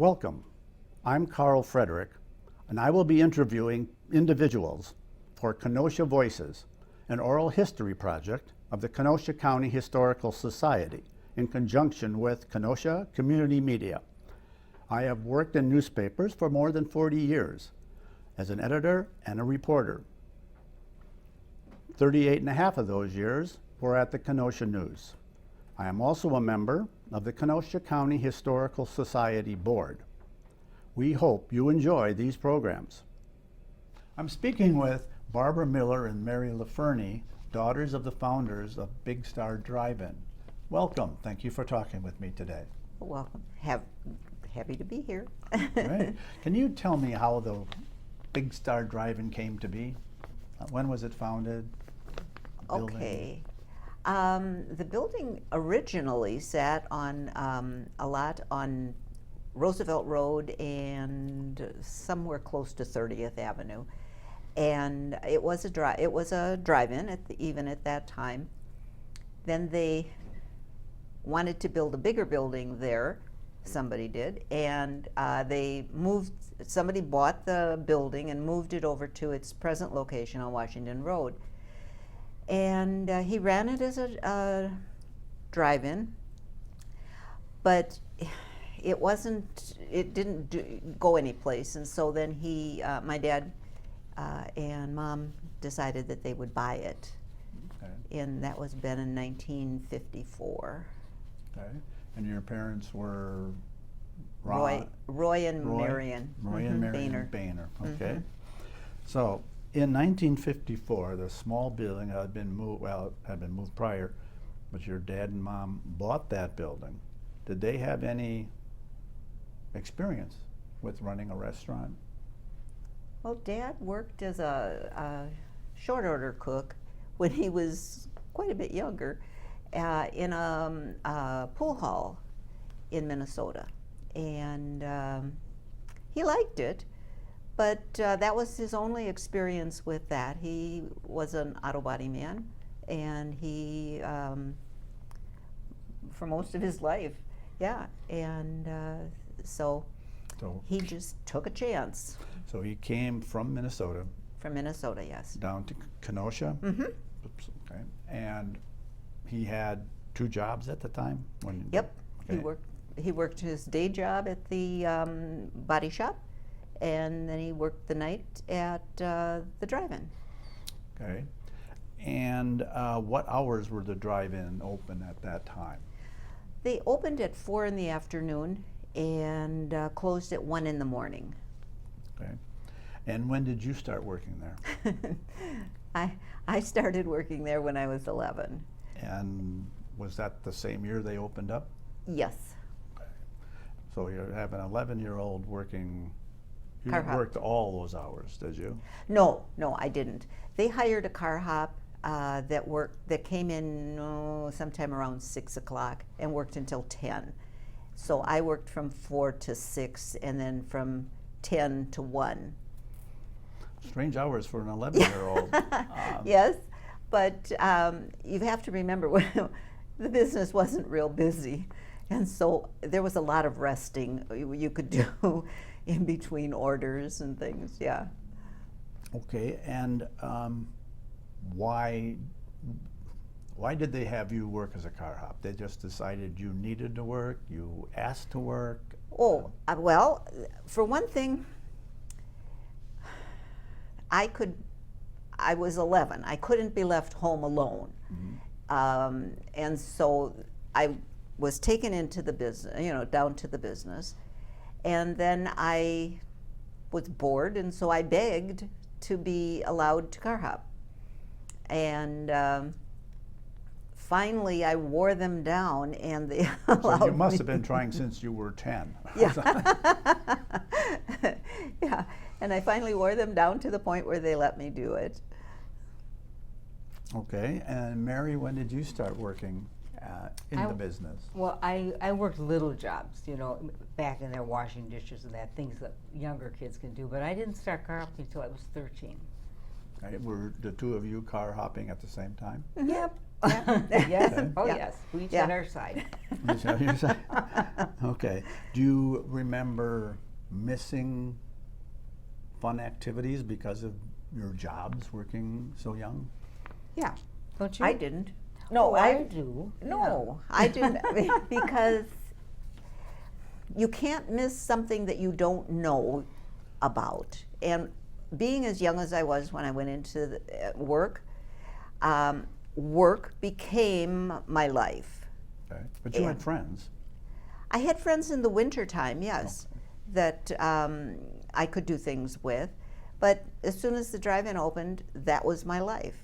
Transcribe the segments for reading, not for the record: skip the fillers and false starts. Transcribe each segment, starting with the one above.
Welcome. I'm Carl Frederick, and I will be interviewing individuals for Kenosha Voices, an oral history project of the Kenosha County Historical Society in conjunction with Kenosha Community Media. I have worked in newspapers for more than 40 years as an editor and a reporter. 38 and a half of those years were at the Kenosha News. I am also a member of the Kenosha County Historical Society Board. We hope you enjoy these programs. I'm speaking with Barbara Miller and Mary LaFerney, daughters of the founders of Big Star Drive-In. Welcome. Thank you for talking with me today. Welcome. Happy to be here. Right. Can you tell me how the Big Star Drive-In came to be? When was it founded? Okay. The building originally sat on a lot on Roosevelt Road and somewhere close to 30th Avenue, and it was a drive-in even at that time. Then they wanted to build a bigger building there. Somebody did, and somebody bought the building and moved it over to its present location on Washington Road. And he ran it as a drive-in, but it didn't go anyplace. And so then my dad and mom decided that they would buy it. Okay. And that was been in 1954. Okay. And your parents were Roy and Marion. Roy and Marion Boehner. Okay. So in 1954, the small building had been moved prior, but your dad and mom bought that building. Did they have any experience with running a restaurant? Well, Dad worked as a short order cook when he was quite a bit younger in a pool hall in Minnesota, and he liked it, but that was his only experience with that. He was an auto body man, and he for most of his life, yeah, and so he just took a chance. So he came from Minnesota. From Minnesota, yes. Down to Kenosha. Oops, okay. And he had two jobs at the time? Yep. Okay. He worked his day job at the body shop, and then he worked the night at the drive-in. Okay. And what hours were the drive-in open at that time? They opened at 4 in the afternoon and closed at 1 in the morning. Okay. And when did you start working there? I started working there when I was 11. And was that the same year they opened up? Yes. Okay. So you have an 11-year-old working. You Car hop. Worked all those hours, did you? No, I didn't. They hired a car hop that came in sometime around 6 o'clock and worked until 10. So I worked from 4 to 6 and then from 10 to 1. Strange hours for an 11-year-old. Yes, but you have to remember the business wasn't real busy, and so there was a lot of resting you could do in between orders and things. Yeah. Okay, and why did they have you work as a car hop? They just decided you needed to work? You asked to work? Oh, well, for one thing, I was 11. I couldn't be left home alone. And so I was taken into the business, down to the business. And then I was bored, and so I begged to be allowed to car hop. And finally I wore them down, and they allowed So you must have been trying since you were 10. Yeah. Yeah. And I finally wore them down to the point where they let me do it. Okay, and Mary, when did you start working in the business? Well, I worked little jobs, back in there washing dishes and that, things that younger kids can do, but I didn't start car hopping until I was 13. Okay, were the two of you car hopping at the same time? Yep. Yes, Okay. oh Yeah. yes, we each Yeah. had our side. Is that what you're saying? Okay. Do you remember missing fun activities because of your jobs working so young? Yeah, don't you? I didn't. No, Oh, I do. No, I didn't because you can't miss something that you don't know about. And being as young as I was when I went into work, work became my life. Okay. But you had And- friends. I had friends in the wintertime, yes, that I could do things with. But as soon as the drive-in opened, that was my life.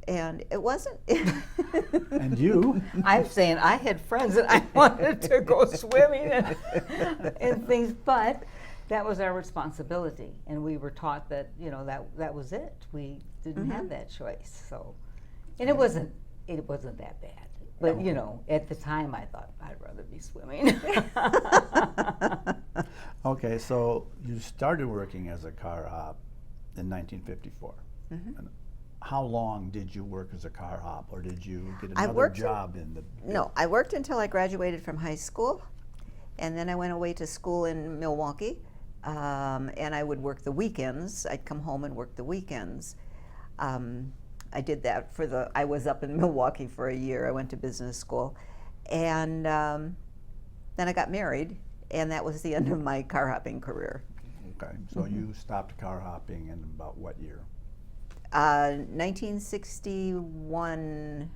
And it wasn't. And you? I'm saying I had friends that I wanted to go swimming and things, but that was our responsibility, and we were taught that that was it. We didn't have that choice. So, and it wasn't that bad. But at the time, I thought I'd rather be swimming. Okay, so you started working as a car hop in 1954. And how long did you work as a car hop, or did you get I another worked job in the? No, I worked until I graduated from high school, and then I went away to school in Milwaukee, and I would work the weekends. I'd come home and work the weekends. I did that I was up in Milwaukee for a year. I went to business school, and then I got married, and that was the end of my car hopping career. Okay, so you stopped car hopping in about what year? 1961.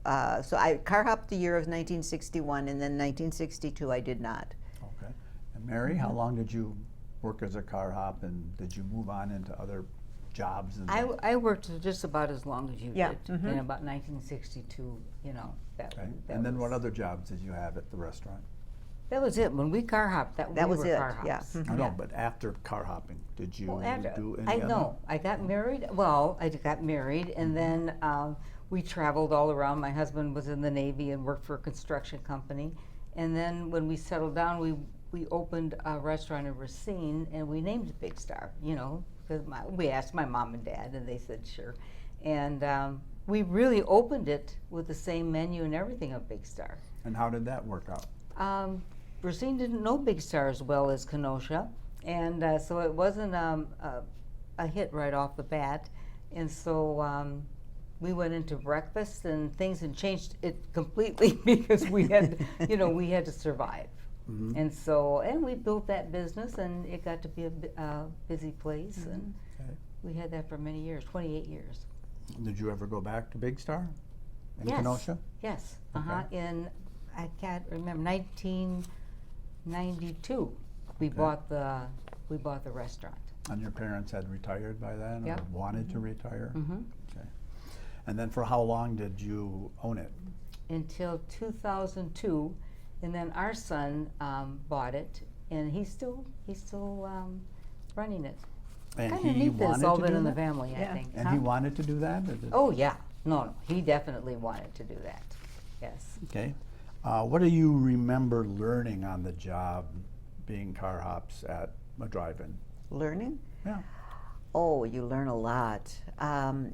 So I car hopped the year of 1961, and then 1962 I did not. Okay. And Mary, how long did you work as a car hop, and did you move on into other jobs? I worked just about as long as you Yeah. did. In about 1962, that. Okay. that And then was- what other jobs did you have at the restaurant? That was it. When we car hopped, we was were it, car yeah. hops. I know, but after car hopping, did you Well, after, do any I other? know. I got married. Well, I got married, and then we traveled all around. My husband was in the Navy and worked for a construction company. And then when we settled down, we opened a restaurant in Racine, and we named it Big Star. Because we asked my mom and dad, and they said sure. And we really opened it with the same menu and everything of Big Star. And how did that work out? Racine didn't know Big Star as well as Kenosha, and so it wasn't a hit right off the bat. And so we went into breakfast, and things had changed it completely because we had, we had to survive. And so, and we built that business, and it got to be a busy place, and Okay. we had that for many years, 28 years. Did you ever go back to Big Star in Yes. Kenosha? Yes, Okay. in, I can't remember, 1992, we bought the restaurant. And your parents had retired by then, Yeah. or wanted to retire? Mm-hmm. Okay. And then for how long did you own it? Until 2002, and then our son bought it, and he's still running it. And Kind of he neat that it's wanted all to been do in the that? family, I Yeah. think. And he wanted to do that? Or did- Oh yeah, no, he definitely wanted to do that. Yes. Okay. What do you remember learning on the job being car hops at a drive-in? Learning? Yeah. Oh, you learn a lot.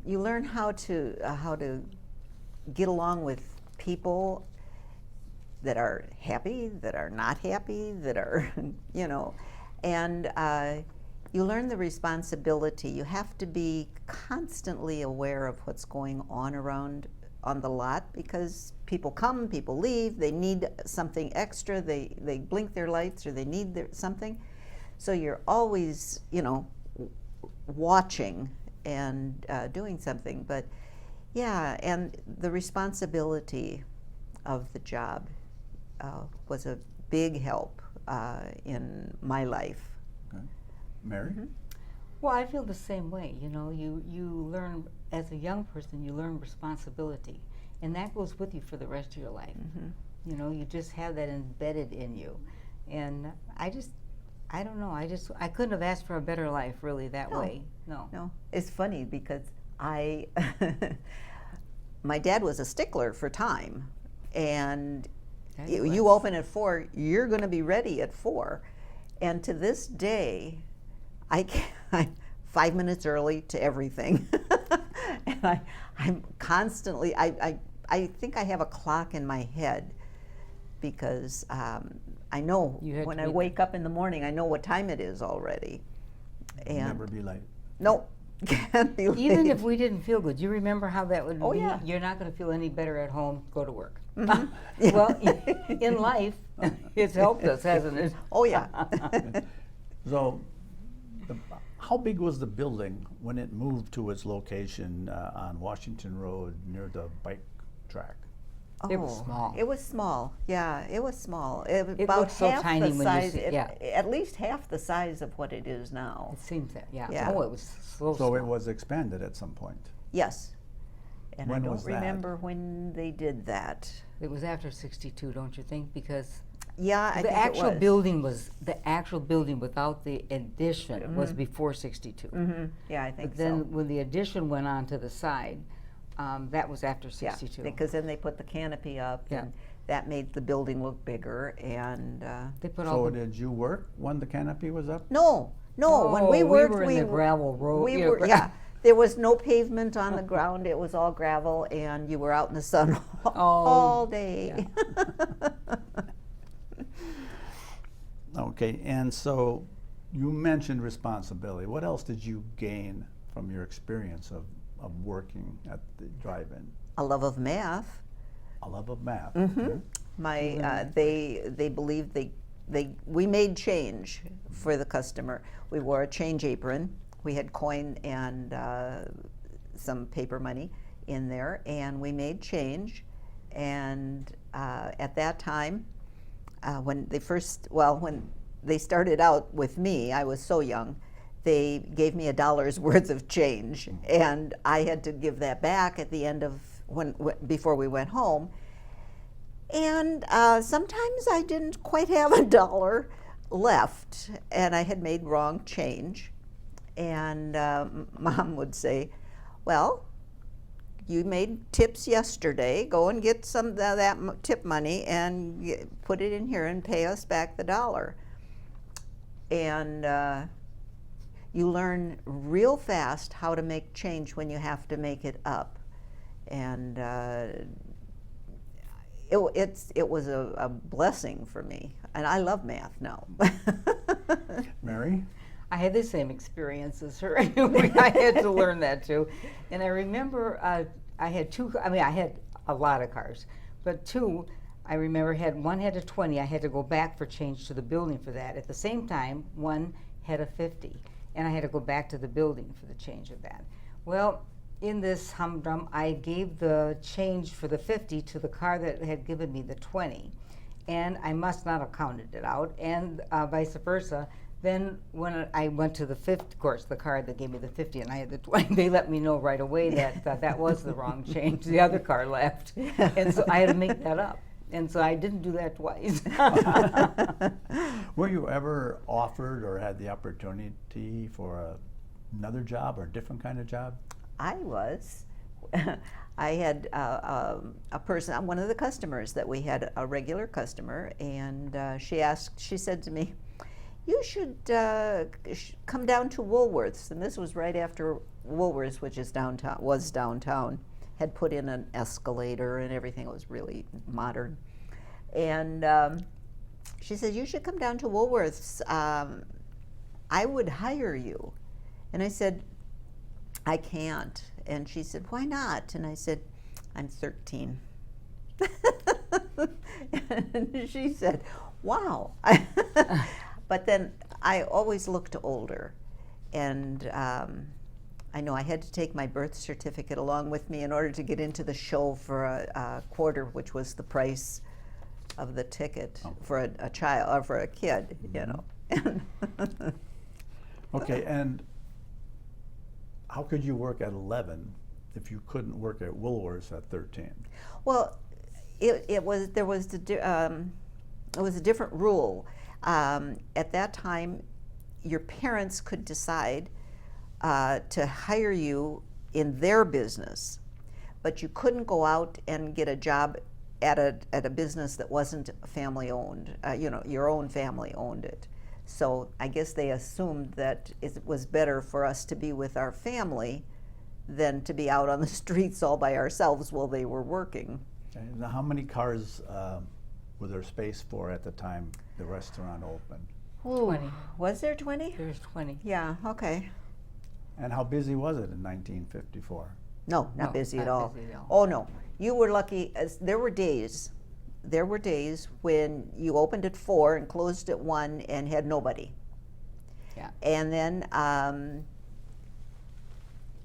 You learn how to get along with people that are happy, that are not happy, that are, and you learn the responsibility. You have to be constantly aware of what's going on around on the lot, because people come, people leave, they need something extra, they blink their lights, or they need something. So you're always, watching and doing something. But yeah, and the responsibility of the job was a big help in my life. Okay. Mary? Well, I feel the same way. You learn, as a young person, you learn responsibility, and that goes with you for the rest of your life. You just have that embedded in you, and I don't know. I couldn't have asked for a better life, really, that No. way. No. No, it's funny because my dad was a stickler for time, and That he you was. open at 4, you're going to be ready at 4, and to this day, I'm 5 minutes early to everything, and I'm constantly. I I think I have a clock in my head because I know You had when to I be wake up in the morning, I know what time it is already. And Never be late. no, can't be late. Even if we didn't feel good, you remember how that would Oh, be? yeah. You're not going to feel any better at home, go to work. Mhm. Well, in life, it's helped us, hasn't it? Oh, yeah. So, how big was the building when it moved to its location on Washington Road near the bike track? It was small. It was small. Yeah, it was small. It was It about looked so half tiny the when you size. see- yeah. At least half the size of what it is now. It seems that, yeah. Yeah. Oh, it was so So small. it was expanded at some point. Yes. And When I don't was that? remember when they did that. It was after 62, don't you think? Because Yeah, I the think actual it was. building was, the actual building without the addition was before 62. Yeah, I think But then so. when the addition went on to the side, that was after Yeah, 62. because then they put the canopy up, Yeah. and that made the building look bigger. And They put all So the, did you work when the canopy was up? no, when we worked, were in the gravel road. We were, yeah. There was no pavement on the ground. It was all gravel, and you were out in the sun all day. Okay, and so you mentioned responsibility. What else did you gain from your experience of working at the drive-in? A love of math. A love of math. Mm-hmm. They believed we made change for the customer. We wore a change apron. We had coin and some paper money in there, and we made change. And at that time, when they started out with me, I was so young. They gave me $1's worth of change, and I had to give that back at the end of before we went home. And sometimes I didn't quite have $1 left, and I had made wrong change. And Mom would say, "Well, you made tips yesterday. Go and get some of that tip money and put it in here and pay us back the $1." And you learn real fast how to make change when you have to make it up. And it was a blessing for me. And I love math now. Mary? I had the same experience as her. I had to learn that too. And I remember I had I had a lot of cars, but two, I remember one had a 20. I had to go back for change to the building for that. At the same time, one had a 50, and I had to go back to the building for the change of that. Well, in this humdrum, I gave the change for the 50 to the car that had given me the 20, and I must not have counted it out, and vice versa. Then when I went to the 50, of course, the car that gave me the 50 and I had the 20, they let me know right away that that was the wrong change. The other car left. And so I had to make that up. And so I didn't do that twice. Were you ever offered or had the opportunity for another job or a different kind of job? I was. I had a person, one of the customers that we had, a regular customer, and she said to me, "You should come down to Woolworths." And this was right after Woolworths, which is downtown, had put in an escalator and everything. It was really modern. And she said, "You should come down to Woolworths. I would hire you." And I said, "I can't." And she said, "Why not?" And I said, "I'm 13. And she said, "Wow." But then I always looked older, and I know I had to take my birth certificate along with me in order to get into the show for a quarter, which was the price of the ticket for a child or for a kid, you know. Okay, and how could you work at 11 if you couldn't work at Woolworths at 13? Well, it was a different rule. At that time, your parents could decide to hire you in their business, but you couldn't go out and get a job at a business that wasn't family owned. Your own family owned it. So I guess they assumed that it was better for us to be with our family than to be out on the streets all by ourselves while they were working. Okay, now how many cars were there space for at the time the restaurant opened? 20. Was there 20? There's 20. Yeah, okay. And how busy was it in 1954? No, not No, busy at not all. busy at all. Oh, no. You were lucky. There were days when you opened at 4 and closed at 1 and had nobody. Yeah. And then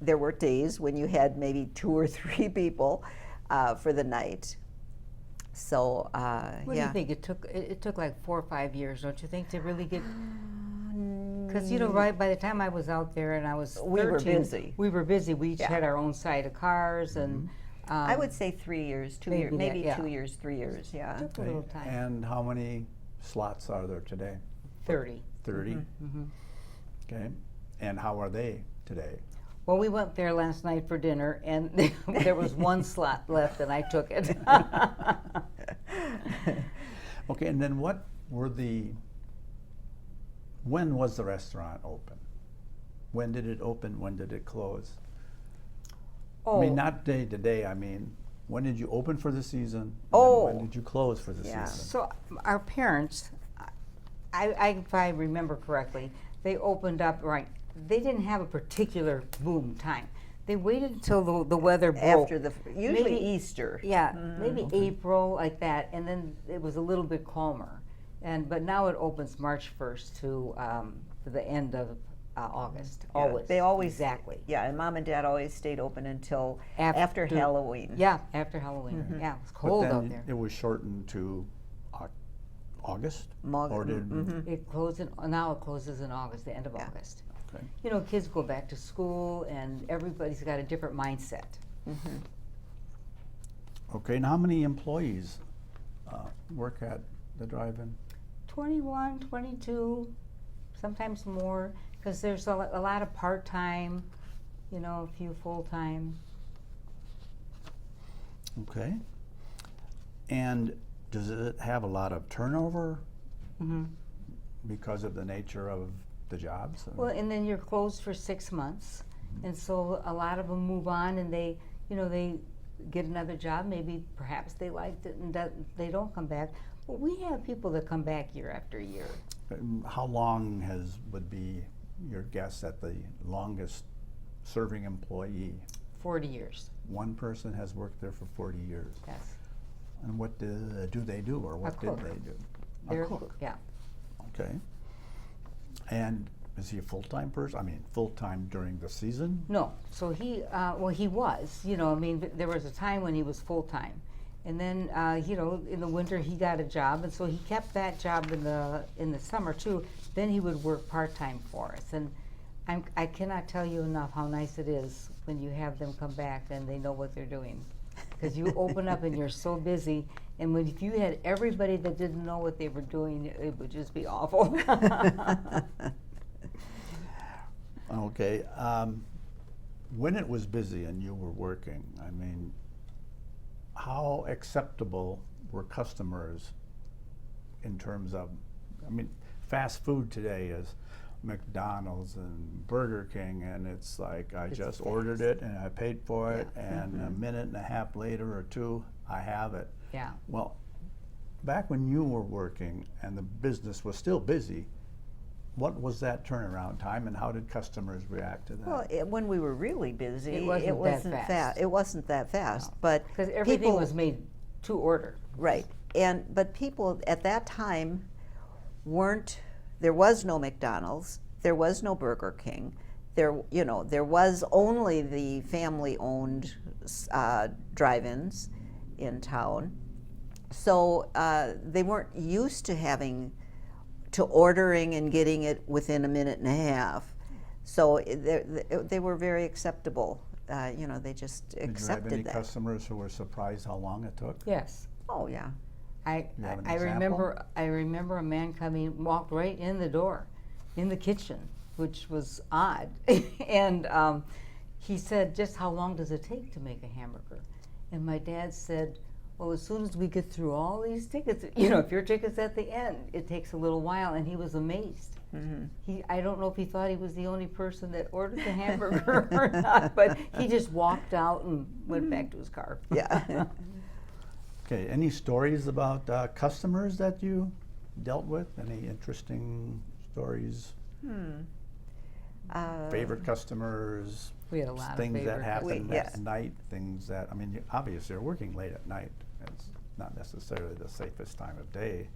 there were days when you had maybe 2 or 3 people for the night. So, What do you think? It took like 4 or 5 years, don't you think, to really get? Because right by the time I was out there and I was 13, We were busy. We were busy. We each Yeah. had our own side of cars, and I would say 3 years, 2 maybe years, that, maybe yeah. 2 years, 3 years, yeah. took a little time. And how many slots are there today? 30. 30? Mhm. Okay. And how are they today? Well, we went there last night for dinner, and there was 1 slot left, and I took it. Okay, and then when was the restaurant open? When did it open? When did it close? I mean, not day to day, I mean, when did you open for the season? And Oh. when did you close for the Yeah. season? So our parents, if I remember correctly, they opened up right. They didn't have a particular boom time. They waited until the weather broke. After usually Maybe- Easter. Yeah, maybe April, like that, and then it was a little bit calmer. But now it opens March 1st to the end of August. Yeah, Always. They always, exactly. Yeah, and Mom and Dad always stayed open until After- after Halloween. Yeah, after Halloween. Yeah, it was cold But then out there. it was shortened to August? Or did, It closes now. It closes in August, the end of Yeah. August. okay. Kids go back to school, and everybody's got a different mindset. Okay, and how many employees work at the drive-in? 21, 22, sometimes more, because there's a lot of part-time, a few full-time. Okay. And does it have a lot of turnover Mm-hmm. because of the nature of the jobs? Well, and then you're closed for 6 months, and so a lot of them move on, and they get another job. Maybe perhaps they liked it, and they don't come back. But we have people that come back year after year. How long would be your guess at the longest serving employee? 40 years. One person has worked there for 40 years. Yes. And what do they do, or what did cook. they do? They're A cook. Yeah. Okay. And is he a full-time person? I mean, full-time during the season? No. So he was. There was a time when he was full-time. And then, in the winter he got a job, and so he kept that job in the summer too. Then he would work part-time for us. And I cannot tell you enough how nice it is when you have them come back and they know what they're doing. Because you open up and you're so busy, and if you had everybody that didn't know what they were doing, it would just be awful. Okay. When it was busy and you were working, I mean, how acceptable were customers in terms of, fast food today is McDonald's and Burger King, and it's like I It's just fast. ordered it and I paid for it, Yeah. and a minute and a half later or two, I have it. Yeah. Well, back when you were working and the business was still busy, what was that turnaround time, and how did customers react to that? Well, when we were really busy, It wasn't that fast. It wasn't that fast, No. but Because everything people, was made to order. right. But people at that time there was no McDonald's, there was no Burger King, there was only the family-owned drive-ins in town. So they weren't used to ordering and getting it within a minute and a half. So they were very acceptable. They just Did you have accepted any that. customers who were surprised how long it took? Yes. Oh yeah. I You have an remember a man walked right in the door, in the kitchen, which was odd. And he said, "Just how long does it take to make a hamburger?" And my dad said, well, as soon as we get through all these tickets, you know, if your ticket's at the end, it takes a little while, and he was amazed. I don't know if he thought he was the only person that ordered the hamburger or not, but he just walked out and went back to his car. Yeah. Okay, any stories about customers that you dealt with? Any interesting stories? Favorite customers? We had a lot of things that favorite happen customers. at night, things that, I mean, obviously you're working late at night. It's not necessarily the safest time of day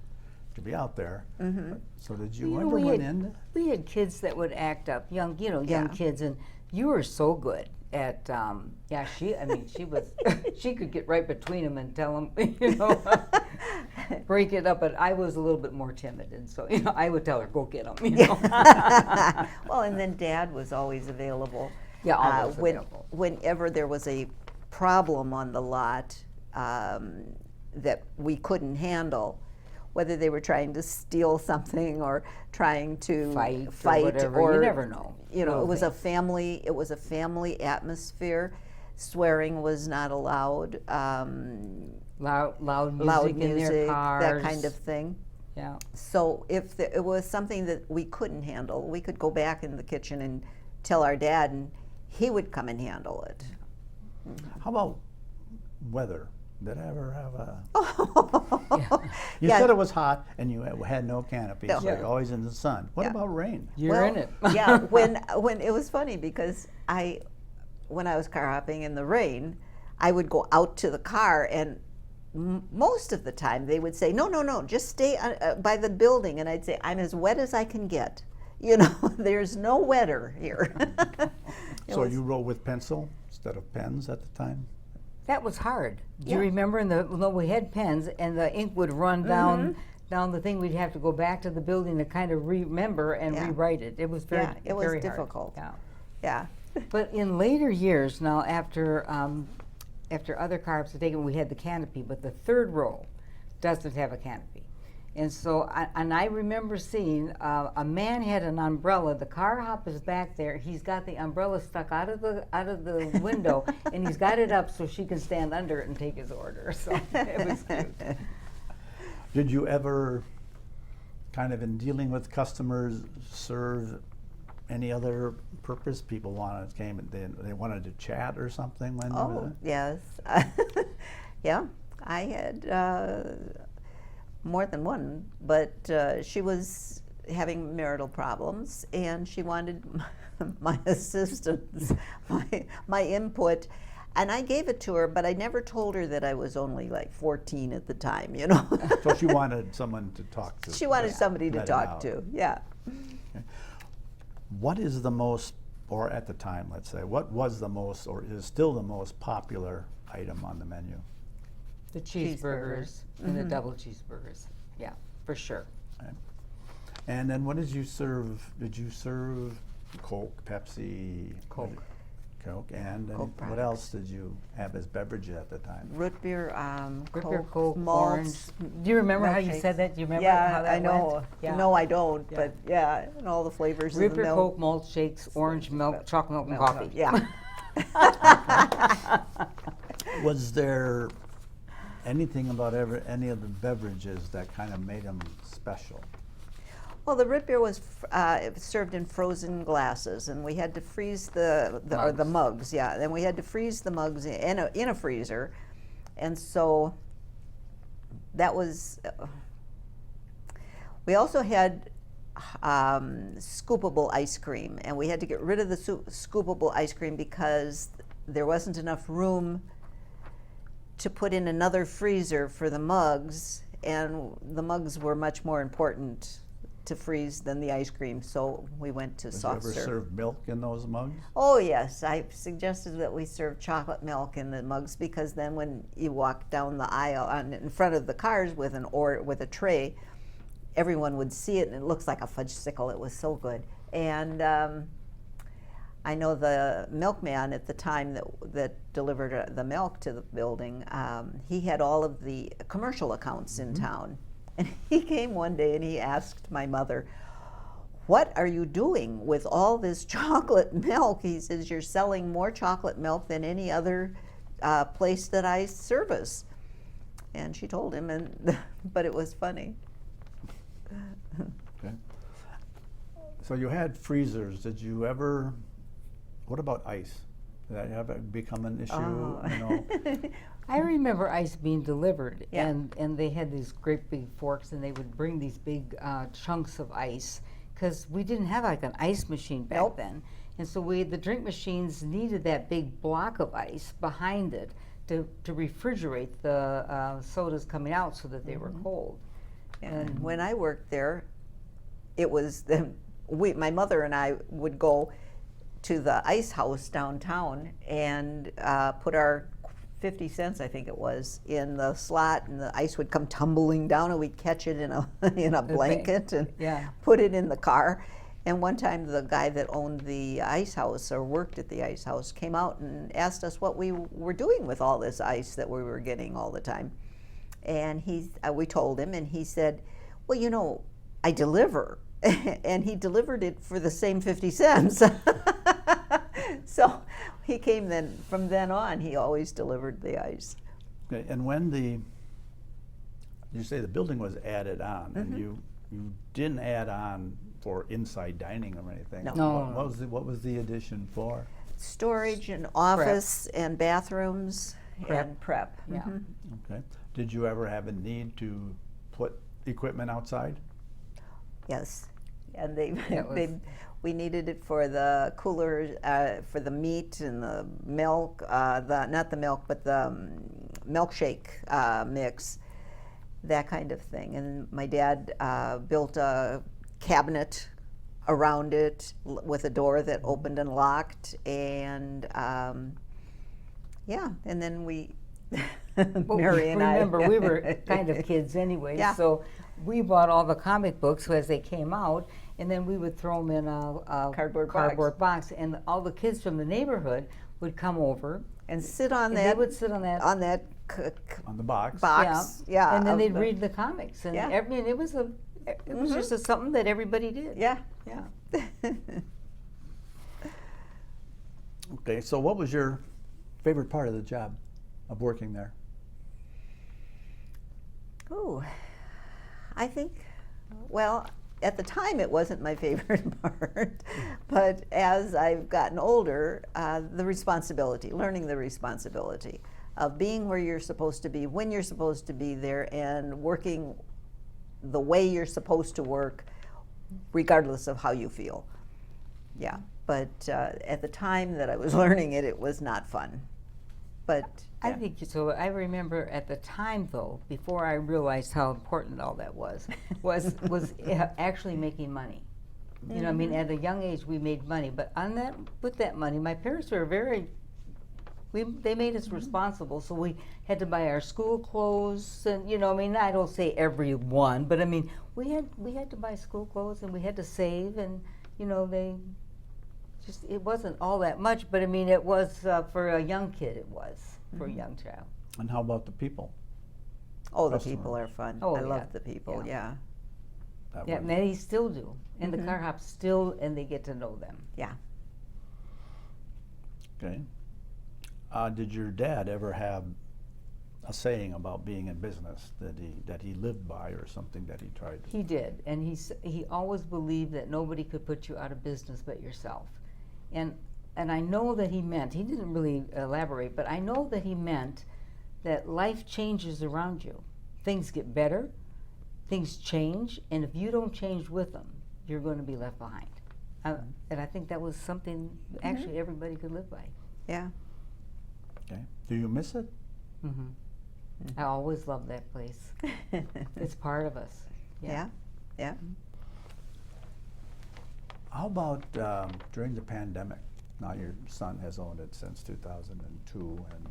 to be out there. But, so did you You know, ever run into? we had kids that would act up, young Yeah. kids, and you were so good at, she was, she could get right between them and tell them, you know, break it up, but I was a little bit more timid, and so, you know, I would tell her, go get them, you know. Well, and then Dad was always available. Yeah, always when, available. Whenever there was a problem on the lot that we couldn't handle, whether they were trying to steal something or trying to Fight or whatever, you never know. You know, Little it was a things. family atmosphere. Swearing was not allowed. Loud Loud music in their music, cars. that kind of thing. Yeah. So if it was something that we couldn't handle, we could go back in the kitchen and tell our dad, and he would come and handle it. How about weather? Did I ever have a? You Yeah. said it was hot and you had no canopy, No. so you're always in the sun. What Yeah. about rain? You're in it. Yeah, when it was funny because when I was car hopping in the rain, I would go out to the car, and most of the time they would say, no, just stay by the building, and I'd say, I'm as wet as I can get. You know, there's no wetter here. So you wrote with pencil instead of pens at the time? That was hard. Do you Yeah. remember? No, we had pens, and the ink would run down the thing. We'd have to go back to the building to kind of remember and Yeah. rewrite it. It was very, Yeah, it was very difficult. Hard. Yeah. Yeah. But in later years, now after other cars had taken, we had the canopy, but the third row doesn't have a canopy. And so, I remember seeing a man had an umbrella. The car hop is back there. He's got the umbrella stuck out of the window, and he's got it up so she can stand under it and take his order. So it was cute. Did you ever, kind of in dealing with customers, serve any other purpose? People came and they wanted to chat or something when you were Oh, there? yes. Yeah, I had more than one, but she was having marital problems, and she wanted my assistance, my input, and I gave it to her, but I never told her that I was only like 14 at the time, you know. So she wanted someone to talk to. She wanted somebody to let it talk out. to, yeah. What is the most, or at the time, let's say, what was the most, or is still the most popular item on the menu? The cheeseburgers and the double cheeseburgers. Yeah, for sure. Okay. And then what did you serve? Did you serve Coke, Pepsi? Coke. Coke, and then Coke what products. else did you have as beverages at the time? Root beer, Coke, Coke, orange. malts. Do you remember how you milkshakes. said that? Do you remember Yeah, how that I know. went? Yeah. No, I don't, Yeah. but yeah, and all the flavors Root of the beer, milk. Coke, malt shakes, orange milk, chocolate milk, and coffee. Yeah. Was there anything about any of the beverages that kind of made them special? Well, the root beer was served in frozen glasses, and we had to freeze the mugs, yeah. Then we had to freeze the mugs in a freezer, and so that was. We also had scoopable ice cream, and we had to get rid of the scoopable ice cream because there wasn't enough room to put in another freezer for the mugs, and the mugs were much more important to freeze than the ice cream, so we went to Did soft you ever serve. serve milk in those mugs? Oh yes, I suggested that we serve chocolate milk in the mugs because then when you walk down the aisle in front of the cars with a tray, everyone would see it, and it looks like a fudgesicle. It was so good. And I know the milkman at the time that delivered the milk to the building, he had all of the commercial accounts in town. And he came one day and he asked my mother, "What are you doing with all this chocolate milk?" He says, "You're selling more chocolate milk than any other place that I service." And she told him, and but it was funny. Okay. So you had freezers. Did you ever, what about ice? Did that ever become an issue? Oh. You know? I remember ice being delivered, Yeah. and they had these great big forks, and they would bring these big chunks of ice, because we didn't have like an ice machine back Nope. then. And so the drink machines needed that big block of ice behind it to refrigerate the sodas coming out so that they were cold. And when I worked there, it was my mother and I would go to the ice house downtown and put our 50 cents, I think it was, in the slot, and the ice would come tumbling down, and we'd catch it in a blanket and Yeah. put it in the car. And one time, the guy that owned the ice house or worked at the ice house came out and asked us what we were doing with all this ice that we were getting all the time. And we told him, and he said, "Well, you know, I deliver." And he delivered it for the same 50 cents. So he came from then on, he always delivered the ice. Okay, and when you say the building was added on, and you didn't add on for inside dining or anything. No. No. What was the addition for? Storage and office and bathrooms and prep. Yeah. Mhm. Okay. Did you ever have a need to put equipment outside? Yes. And That was- we needed it for the coolers, for the meat and the milk, not the milk, but the milkshake mix, that kind of thing. And my dad built a cabinet around it with a door that opened and locked, and yeah, and then we, Well, Mary and remember, I. we were kind of kids anyway, Yeah. so we bought all the comic books as they came out, and then we would throw them in a Cardboard box, and all the kids from the neighborhood would come over, and sit on and that, they would sit on that on that On the box? box, yeah, and then of they'd the- read the comics, and Yeah. I mean, it was just something that everybody did. yeah. Yeah. Okay, so what was your favorite part of the job of working there? Ooh, I think, well, at the time it wasn't my favorite part, but as I've gotten older, the responsibility, learning the responsibility of being where you're supposed to be, when you're supposed to be there, and working the way you're supposed to work, regardless of how you feel. Yeah, but at the time that I was learning it, it was not fun. But I yeah. think so. I remember at the time, though, before I realized how important all that was actually making money. You know, I mean, at a young age, we made money, but with that money, my parents were they made us responsible, so we had to buy our school clothes, and you know, I mean, I don't say everyone, but I mean, we had to buy school clothes, and we had to save, and you know, it wasn't all that much, but I mean, it was for a young kid, it was for a young child. And how about the people? Oh, the Customers. people are fun. Oh, I yeah. love the people, yeah. That Yeah, was- they still do, and the car hops still, and they get to know them. Yeah. Okay. Did your dad ever have a saying about being in business that he lived by, or something that he tried to? He did, and he always believed that nobody could put you out of business but yourself. And I know that he didn't really elaborate, but I know that he meant that life changes around you. Things get better, things change, and if you don't change with them, you're going to be left behind. And I think that was something actually everybody could live by. Yeah. Okay. Do you miss it? Hmm I always loved that place. It's part of us. Yeah. Yeah. How about during the pandemic? Now your son has owned it since 2002, and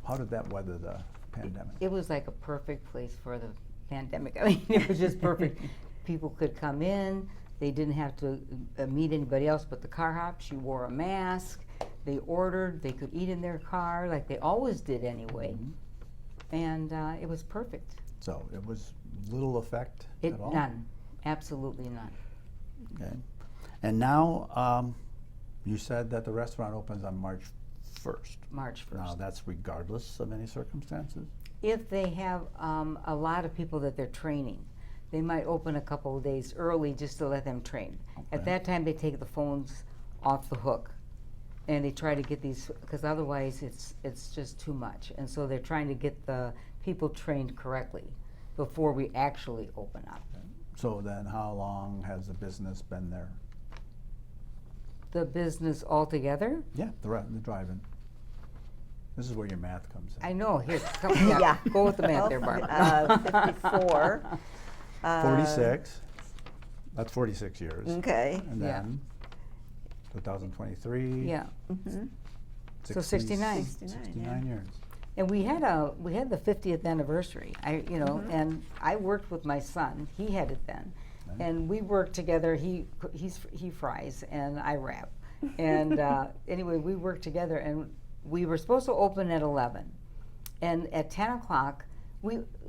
how did that weather the pandemic? It was like a perfect place for the pandemic. I mean, it was just perfect. People could come in. They didn't have to meet anybody else but the car hops. You wore a mask. They ordered. They could eat in their car like they always did anyway. And it was perfect. So it was little effect at all? None. Absolutely none. Okay. And now you said that the restaurant opens on March 1st. March 1st. Now that's regardless of any circumstances? if they have a lot of people that they're training, they might open a couple of days early just to let them train. At Okay. that time, they take the phones off the hook, and they try to get these, because otherwise it's just too much. And so they're trying to get the people trained correctly before we actually open up. So then how long has the business been there? The business altogether, Yeah, the drive-in. This is where your math comes in. I know, here, come, Yeah. go with the math there, Barbara. 54. 46, that's 46 years. Okay. And Yeah. then 2023. Yeah, Mhm. So 69. 69 years. and we had the 50th anniversary. And I worked with my son. He had it then, Nice. and we worked together. He fries and I wrap, and anyway, we worked together, and we were supposed to open at 11, and at 10 o'clock,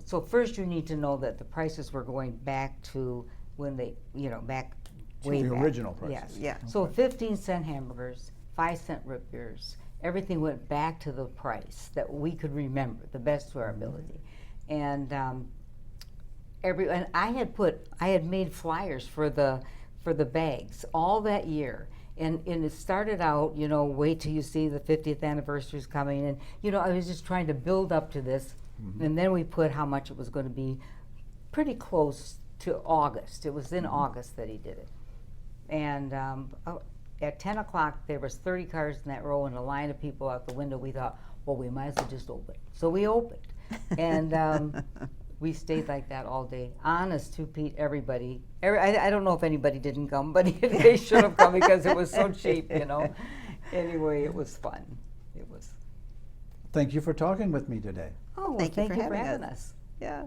so first you need to know that the prices were going back to when they, back way The back. original prices. Yes. Yeah. So Okay. 15-cent hamburgers, 5-cent root beers, everything went back to the price that we could remember, the best to our ability. And and I had made flyers for the bags all that year. And it started out, wait till you see the 50th anniversary is coming. And, I was just trying to build up to this. And then we put how much it was going to be pretty close to August. It was in August that he did it. And at 10 o'clock, there was 30 cars in that row and a line of people out the window. We thought, well, we might as well just open. So we opened. And we stayed like that all day. Honest to Pete, everybody. I don't know if anybody didn't come, but they should have come because it was so cheap, Anyway, it was fun. It was. Thank you for talking with me today. Oh, well, Thank you thank for you for having having us. us. Yeah.